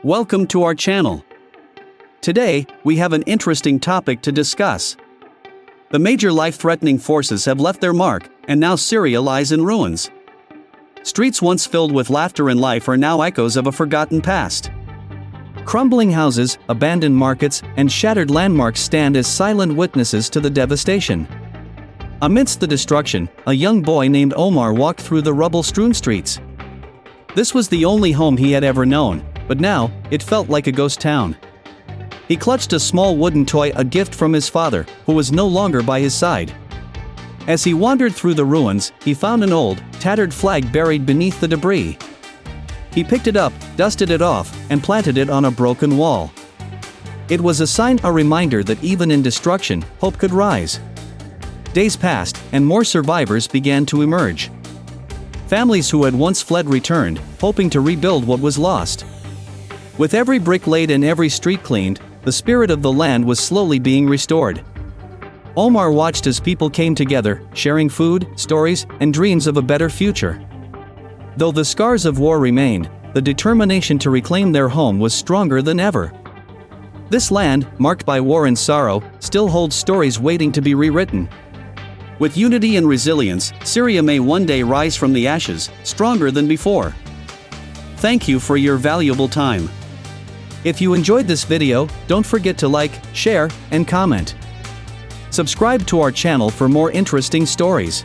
Welcome to our channel. Today, we have an interesting topic to discuss. The major life-threatening forces have left their mark, and now Syria lies in ruins. Streets once filled with laughter and life are now echoes of a forgotten past. Crumbling houses, abandoned markets, and shattered landmarks stand as silent witnesses to the devastation. Amidst the destruction, a young boy named Omar walked through the rubble-strewn streets. This was the only home he had ever known, but now, it felt like a ghost town. He clutched a small wooden toy, a gift from his father, who was no longer by his side. As he wandered through the ruins, he found an old, tattered flag buried beneath the debris. He picked it up, dusted it off, and planted it on a broken wall. It was a sign, a reminder that even in destruction, hope could rise. Days passed, and more survivors began to emerge. Families who had once fled returned, hoping to rebuild what was lost. With every brick laid and every street cleaned, the spirit of the land was slowly being restored. Omar watched as people came together, sharing food, stories, and dreams of a better future. Though the scars of war remained, the determination to reclaim their home was stronger than ever. This land, marked by war and sorrow, still holds stories waiting to be rewritten. With unity and resilience, Syria may one day rise from the ashes, stronger than before. Thank you for your valuable time. If you enjoyed this video, don't forget to like, share, and comment. Subscribe to our channel for more interesting stories.